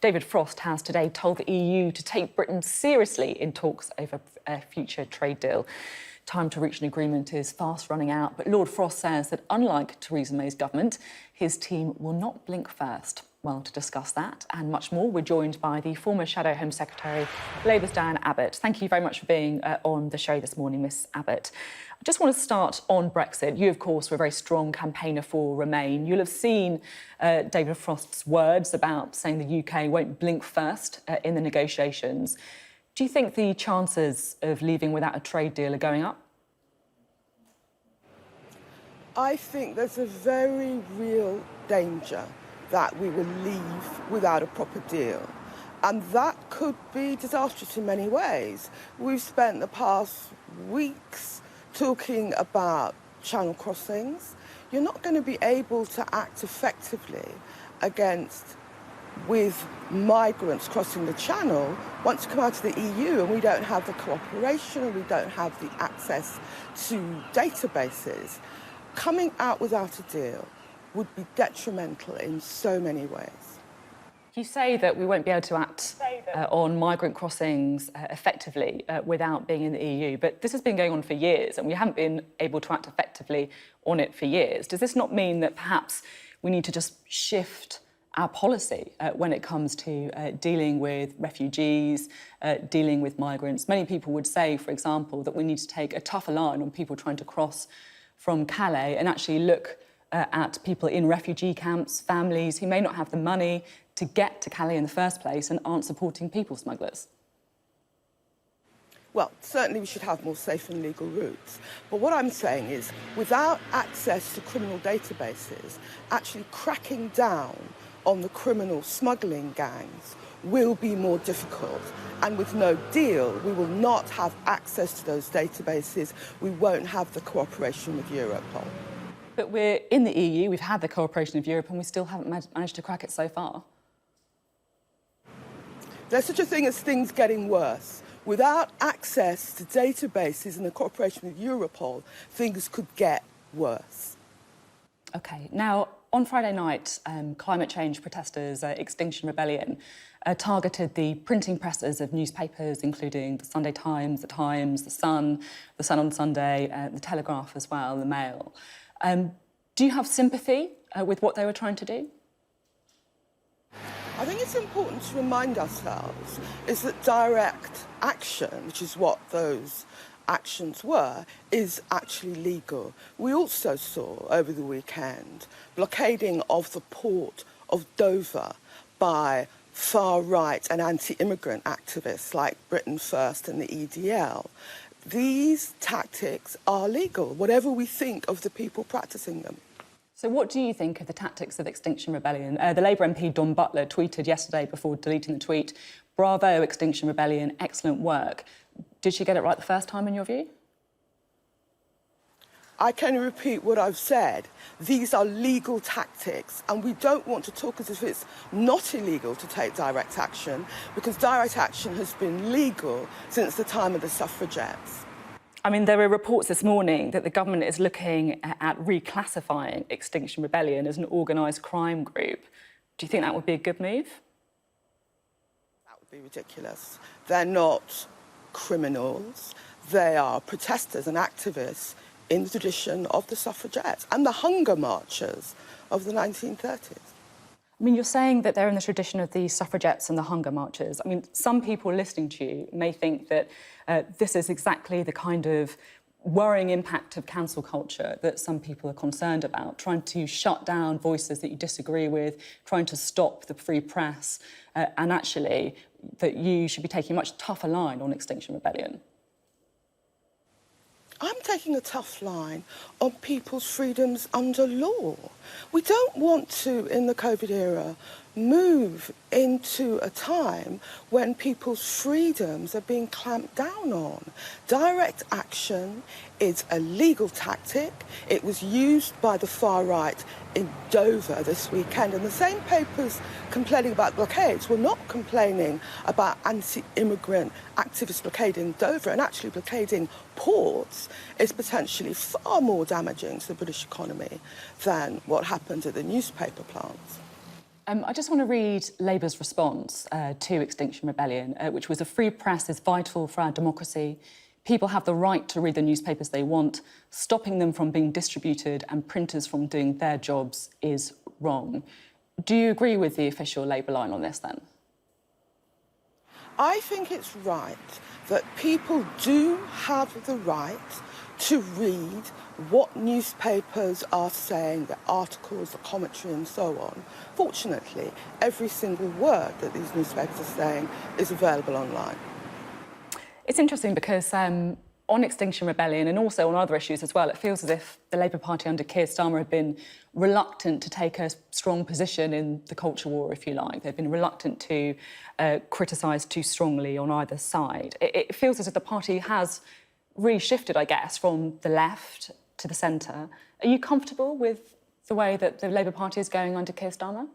David Frost has today told the EU to take Britain seriously in talks over a future trade deal. Time to reach an agreement is fast running out, but Lord Frost says that unlike Theresa May's government, his team will not blink first. Well, to discuss that and much more, we're joined by the former Shadow Home Secretary, Labour's Diane Abbott. Thank you very much for being on the show this morning, Miss Abbott. I just want to start on Brexit. You, of course, were a very strong campaigner for Remain. You'll have seen David Frost's words about saying the UK won't blink first in the negotiations. Do you think the chances of leaving without a trade deal are going up? I think there's a very real danger that we will leave without a proper deal. And that could be disastrous in many ways. We've spent the past weeks talking about channel crossings. You're not going to be able to act effectively with migrants crossing the channel once you come out of the EU and we don't have the cooperation and we don't have the access to databases. Coming out without a deal would be detrimental in so many ways. You say that we won't be able to act on migrant crossings effectively without being in the EU, but this has been going on for years and we haven't been able to act effectively on it for years. Does this not mean that perhaps we need to just shift our policy when it comes to dealing with refugees, dealing with migrants? Many people would say, for example, that we need to take a tougher line on people trying to cross from Calais and actually look at people in refugee camps, families who may not have the money to get to Calais in the first place and aren't supporting people smugglers. Well, certainly we should have more safe and legal routes. But what I'm saying is, without access to criminal databases, actually cracking down on the criminal smuggling gangs will be more difficult. And with no deal, we will not have access to those databases. We won't have the cooperation with Europol. But we're in the EU, we've had the cooperation of Europe, and we still haven't managed to crack it so far. There's such a thing as things getting worse. Without access to databases and the cooperation with Europol, things could get worse. OK. Now, on Friday night, climate change protesters, Extinction Rebellion, targeted the printing presses of newspapers, including the Sunday Times, the Times, the Sun on Sunday, the Telegraph as well, the Mail. Do you have sympathy with what they were trying to do? I think it's important to remind ourselves is that direct action, which is what those actions were, is actually legal. We also saw over the weekend blockading of the port of Dover by far-right and anti-immigrant activists like Britain First and the EDL. These tactics are legal, whatever we think of the people practicing them. So what do you think of the tactics of Extinction Rebellion? The Labour MP Don Butler tweeted yesterday before deleting the tweet, "Bravo, Extinction Rebellion, excellent work." Did she get it right the first time, in your view? I can repeat what I've said. These are legal tactics, and we don't want to talk as if it's not illegal to take direct action, because direct action has been legal since the time of the suffragettes. I mean, there were reports this morning that the government is looking at reclassifying Extinction Rebellion as an organised crime group. Do you think that would be a good move? That would be ridiculous. They're not criminals. They are protesters and activists in the tradition of the suffragettes and the hunger marchers of the 1930s. I mean, you're saying that they're in the tradition of the suffragettes and the hunger marchers. I mean, some people listening to you may think that this is exactly the kind of worrying impact of cancel culture that some people are concerned about, trying to shut down voices that you disagree with, trying to stop the free press, and actually that you should be taking a much tougher line on Extinction Rebellion. I'm taking a tough line on people's freedoms under law. We don't want to, in the COVID era, move into a time when people's freedoms are being clamped down on. Direct action is a legal tactic. It was used by the far right in Dover this weekend, and the same papers complaining about blockades were not complaining about anti-immigrant activist blockade in Dover, and actually blockading ports is potentially far more damaging to the British economy than what happened at the newspaper plants. I just want to read Labour's response to Extinction Rebellion, which was: a free press is vital for our democracy. People have the right to read the newspapers they want. Stopping them from being distributed and printers from doing their jobs is wrong. Do you agree with the official Labour line on this, then? I think it's right that people do have the right to read what newspapers are saying, the articles, the commentary and so on. Fortunately, every single word that these newspapers are saying is available online. It's interesting because on Extinction Rebellion and also on other issues as well, it feels as if the Labour Party under Keir Starmer have been reluctant to take a strong position in the culture war, if you like. They've been reluctant to criticise too strongly on either side. It feels as if the party has really shifted, I guess, from the left to the centre. Are you comfortable with the way that the Labour Party is going under Keir Starmer?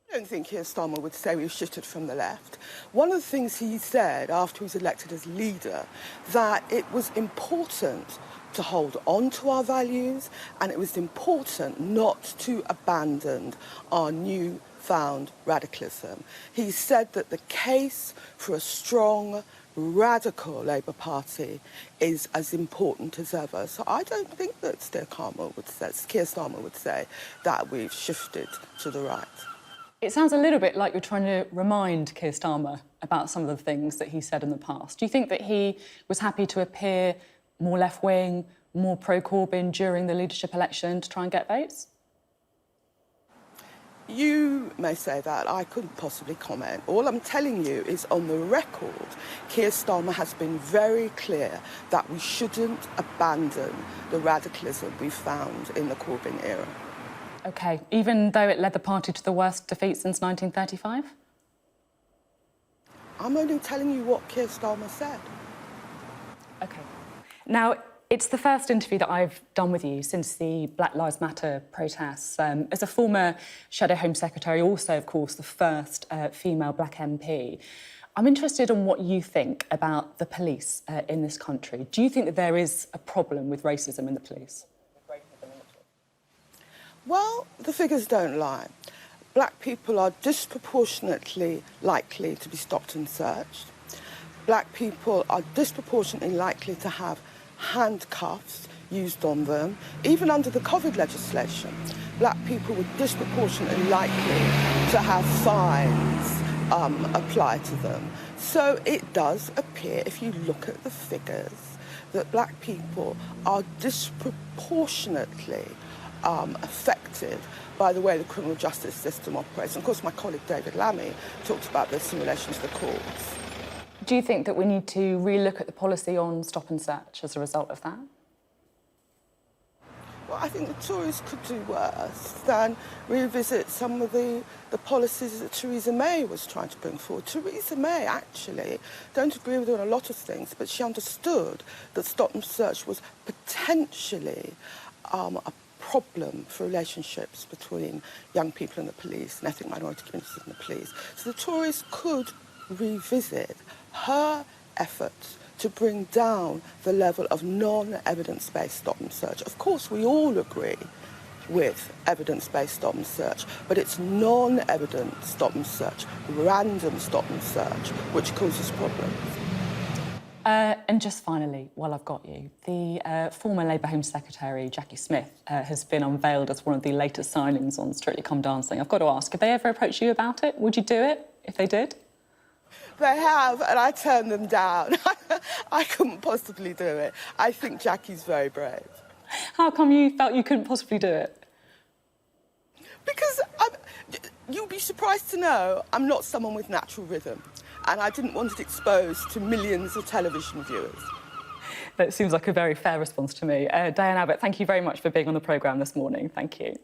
I don't think Keir Starmer would say we've shifted from the left. One of the things he said after he was elected as leader, that it was important to hold on to our values and it was important not to abandon our newfound radicalism. He said that the case for a strong, radical Labour Party is as important as ever. So I don't think that Keir Starmer would say that we've shifted to the right. It sounds a little bit like you're trying to remind Keir Starmer about some of the things that he said in the past. Do you think that he was happy to appear more left-wing, more pro-Corbyn during the leadership election to try and get votes? You may say that. I couldn't possibly comment. All I'm telling you is, on the record, Keir Starmer has been very clear that we shouldn't abandon the radicalism we found in the Corbyn era. OK, even though it led the party to the worst defeat since 1935? I'm only telling you what Keir Starmer said. OK. Now, it's the first interview that I've done with you since the Black Lives Matter protests. As a former Shadow Home Secretary, also, of course, the first female black MP, I'm interested in what you think about the police in this country. Do you think that there is a problem with racism in the police? Well, the figures don't lie. Black people are disproportionately likely to be stopped and searched. Black people are disproportionately likely to have handcuffs used on them. Even under the COVID legislation, black people were disproportionately likely to have fines applied to them. So it does appear, if you look at the figures, that black people are disproportionately affected by the way the criminal justice system operates. And of course, my colleague David Lammy talked about this in relation to the courts. Do you think that we need to relook at the policy on stop and search as a result of that? Well, I think the Tories could do worse than revisit some of the policies that Theresa May was trying to bring forward. Theresa May, actually, don't agree with her on a lot of things, but she understood that stop and search was potentially a problem for relationships between young people and the police and ethnic minority communities and the police. So the Tories could revisit her efforts to bring down the level of non-evidence-based stop and search. Of course, we all agree with evidence-based stop and search, but it's non-evidence stop and search, random stop and search, which causes problems. And just finally, while I've got you, the former Labour Home Secretary, Jackie Smith, has been unveiled as one of the latest signings on Strictly Come Dancing. I've got to ask, have they ever approached you about it? Would you do it if they did? They have, and I turned them down. I couldn't possibly do it. I think Jackie's very brave. How come you felt you couldn't possibly do it? Because you'll be surprised to know I'm not someone with natural rhythm, and I didn't want it exposed to millions of television viewers. That seems like a very fair response to me. Diane Abbott, thank you very much for being on the programme this morning. Thank you.